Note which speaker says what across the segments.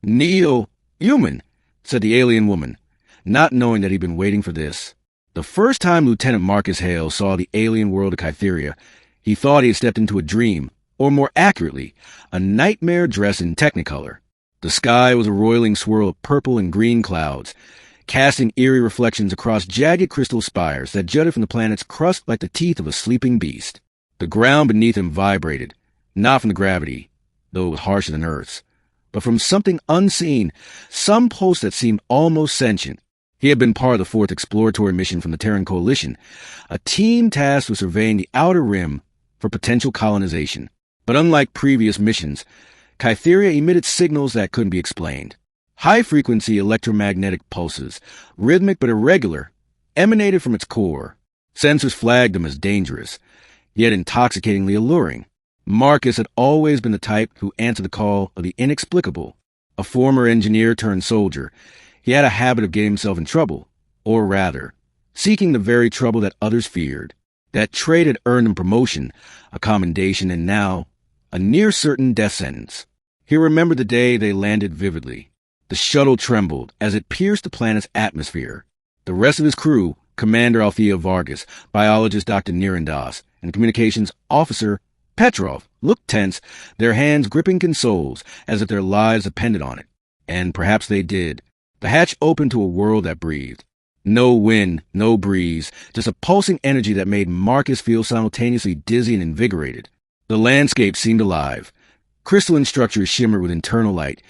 Speaker 1: "Kneelhuman," said the alien woman, not knowing that he'd been waiting for this. The first time Lieutenant Marcus Hale saw the alien world of Kytheria, he thought he had stepped into a dream, or more accurately, a nightmare dressed in technicolor. The sky was a roiling swirl of purple and green clouds, casting eerie reflections across jagged crystal spires that jutted from the planet's crust like the teeth of a sleeping beast. The ground beneath him vibrated, not from the gravity, though it was harsher than Earth's, but from something unseen, some pulse that seemed almost sentient. He had been part of the 4th exploratory mission from the Terran Coalition, a team tasked with surveying the outer rim for potential colonization. But unlike previous missions, Kytheria emitted signals that couldn't be explained. High-frequency electromagnetic pulses, rhythmic but irregular, emanated from its core. Sensors flagged them as dangerous, yet intoxicatingly alluring. Marcus had always been the type who answered the call of the inexplicable. A former engineer turned soldier, he had a habit of getting himself in trouble, or rather, seeking the very trouble that others feared. That trait had earned him promotion, a commendation, and now, a near-certain death sentence. He remembered the day they landed vividly. The shuttle trembled as it pierced the planet's atmosphere. The rest of his crew, Commander Althea Vargas, biologist Dr. Nirandas, and communications officer Petrov, looked tense, their hands gripping consoles as if their lives depended on it. And perhaps they did. The hatch opened to a world that breathed. No wind, no breeze, just a pulsing energy that made Marcus feel simultaneously dizzy and invigorated. The landscape seemed alive. Crystalline structures shimmered with internal light,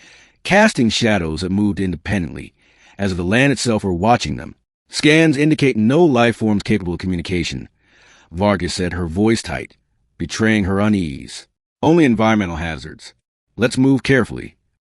Speaker 1: casting shadows that moved independently, as if the land itself were watching them. Scans indicate no life forms capable of communication, Vargas said, her voice tight, betraying her unease. Only environmental hazards. Let's move carefully.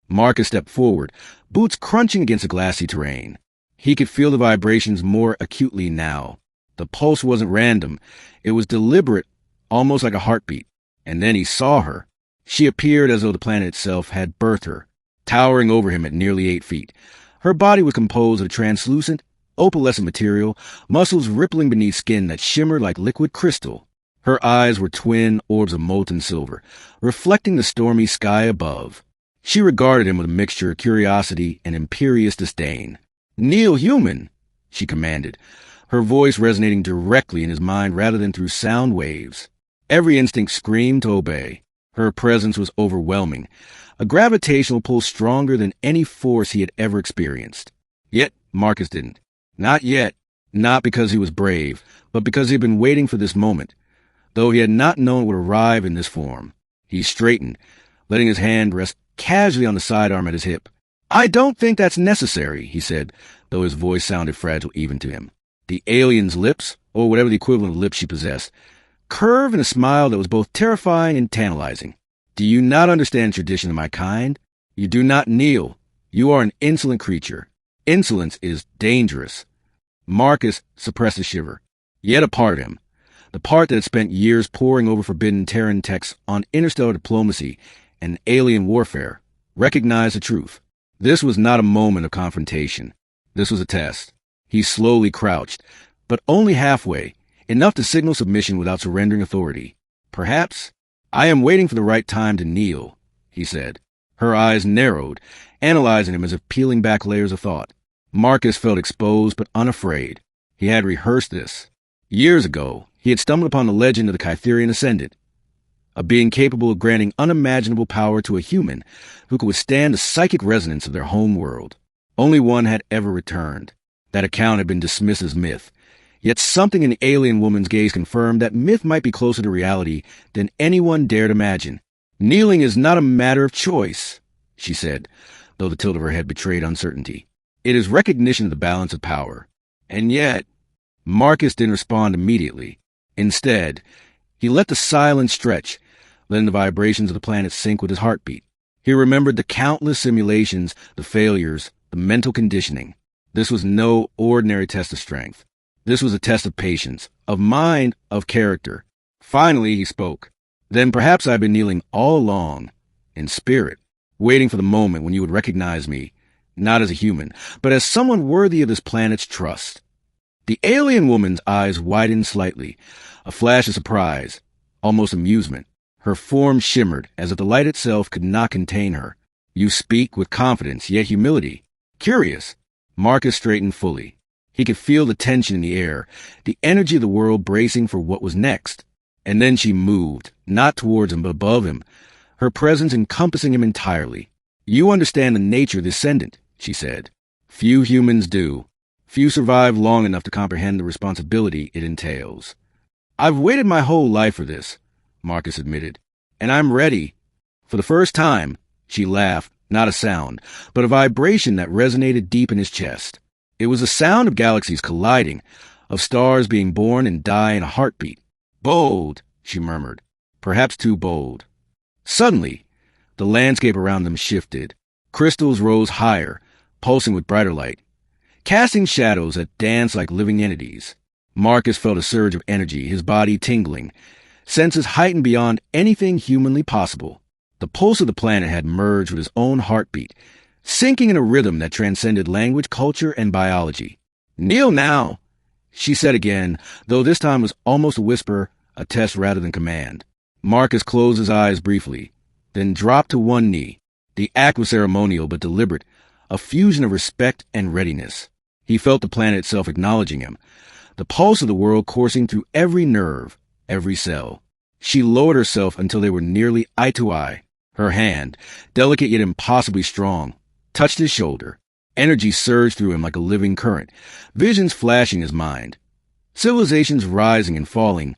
Speaker 1: Marcus stepped forward, boots crunching against the glassy terrain. He could feel the vibrations more acutely now. The pulse wasn't random. It was deliberate, almost like a heartbeat. And then he saw her. She appeared as though the planet itself had birthed her, towering over him at nearly 8 feet. Her body was composed of translucent, opalescent material, muscles rippling beneath skin that shimmered like liquid crystal. Her eyes were twin orbs of molten silver, reflecting the stormy sky above. She regarded him with a mixture of curiosity and imperious disdain. "Kneelhuman," she commanded, her voice resonating directly in his mind rather than through sound waves. Every instinct screamed to obey. Her presence was overwhelming, a gravitational pull stronger than any force he had ever experienced. Yet Marcus didn't. Not yet. Not because he was brave, but because he had been waiting for this moment, though he had not known it would arrive in this form. He straightened, letting his hand rest casually on the sidearm at his hip. "I don't think that's necessary," he said, though his voice sounded fragile even to him. The alien's lips, or whatever the equivalent of lips she possessed, curved in a smile that was both terrifying and tantalizing. "Do you not understand tradition of my kind? You do not kneel. You are an insolent creature. Insolence is dangerous." Marcus suppressed a shiver. Yet a part of him, the part that had spent years poring over forbidden Terran texts on interstellar diplomacy and alien warfare, recognized the truth. This was not a moment of confrontation. This was a test. He slowly crouched, but only halfway, enough to signal submission without surrendering authority. "Perhaps I am waiting for the right time to kneel," he said. Her eyes narrowed, analyzing him as if peeling back layers of thought. Marcus felt exposed but unafraid. He had rehearsed this. Years ago, he had stumbled upon the legend of the Kytherian Ascendant, a being capable of granting unimaginable power to a human who could withstand the psychic resonance of their home world. Only one had ever returned. That account had been dismissed as myth. Yet something in the alien woman's gaze confirmed that myth might be closer to reality than anyone dared imagine. "Kneeling is not a matter of choice," she said, though the tilt of her head betrayed uncertainty. "It is recognition of the balance of power." And yet, Marcus didn't respond immediately. Instead, he let the silence stretch, letting the vibrations of the planet sync with his heartbeat. He remembered the countless simulations, the failures, the mental conditioning. This was no ordinary test of strength. This was a test of patience, of mind, of character. Finally, he spoke. "Then perhaps I've been kneeling all along, in spirit, waiting for the moment when you would recognize me, not as a human, but as someone worthy of this planet's trust." The alien woman's eyes widened slightly, a flash of surprise, almost amusement. Her form shimmered as if the light itself could not contain her. You speak with confidence, yet humility. Curious. Marcus straightened fully. He could feel the tension in the air, the energy of the world bracing for what was next. And then she moved, not towards him, but above him, her presence encompassing him entirely. You understand the nature of the ascendant, she said. Few humans do. Few survive long enough to comprehend the responsibility it entails. I've waited my whole life for this, Marcus admitted, and I'm ready. For the first time, she laughed, not a sound, but a vibration that resonated deep in his chest. It was the sound of galaxies colliding, of stars being born and die in a heartbeat. Bold, she murmured, perhaps too bold. Suddenly, the landscape around them shifted. Crystals rose higher, pulsing with brighter light, casting shadows that danced like living entities. Marcus felt a surge of energy, his body tingling, senses heightened beyond anything humanly possible. The pulse of the planet had merged with his own heartbeat, syncing in a rhythm that transcended language, culture, and biology. Kneel now, she said again, though this time was almost a whisper, a test rather than command. Marcus closed his eyes briefly, then dropped to one knee. The act was ceremonial but deliberate, a fusion of respect and readiness. He felt the planet itself acknowledging him, the pulse of the world coursing through every nerve, every cell. She lowered herself until they were nearly eye to eye. Her hand, delicate yet impossibly strong, touched his shoulder. Energy surged through him like a living current, visions flashing his mind. Civilizations rising and falling,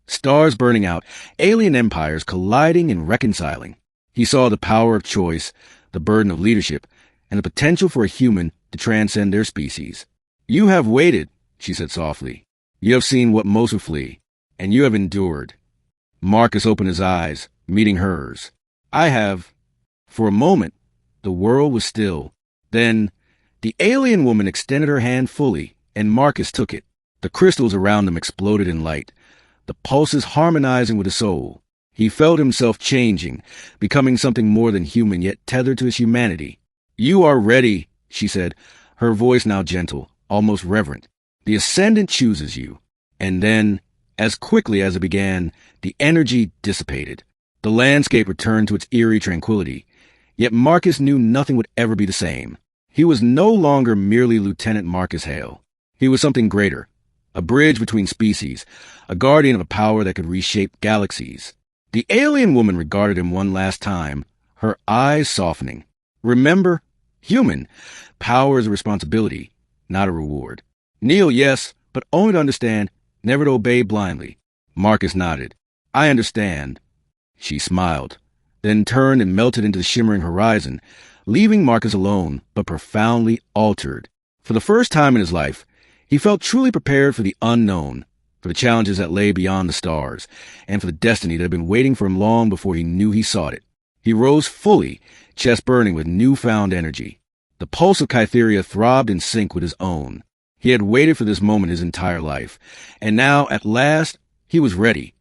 Speaker 1: stars burning out, alien empires colliding and reconciling. He saw the power of choice, the burden of leadership, and the potential for a human to transcend their species. You have waited, she said softly. You have seen what most would flee, and you have endured. Marcus opened his eyes, meeting hers. I have. For a moment, the world was still. Then, the alien woman extended her hand fully, and Marcus took it. The crystals around them exploded in light, the pulses harmonizing with his soul. He felt himself changing, becoming something more than human, yet tethered to his humanity. You are ready, she said, her voice now gentle, almost reverent. The Ascendant chooses you. And then, as quickly as it began, the energy dissipated. The landscape returned to its eerie tranquility. Yet Marcus knew nothing would ever be the same. He was no longer merely Lieutenant Marcus Hale. He was something greater, a bridge between species, a guardian of a power that could reshape galaxies. The alien woman regarded him one last time, her eyes softening. Remember, human, power is a responsibility, not a reward. Kneel, yes, but only to understand, never to obey blindly. Marcus nodded. I understand. She smiled, then turned and melted into the shimmering horizon, leaving Marcus alone, but profoundly altered. For the first time in his life, he felt truly prepared for the unknown, for the challenges that lay beyond the stars, and for the destiny that had been waiting for him long before he knew he sought it. He rose fully, chest burning with newfound energy. The pulse of Kytheria throbbed in sync with his own. He had waited for this moment his entire life, and now, at last, he was ready.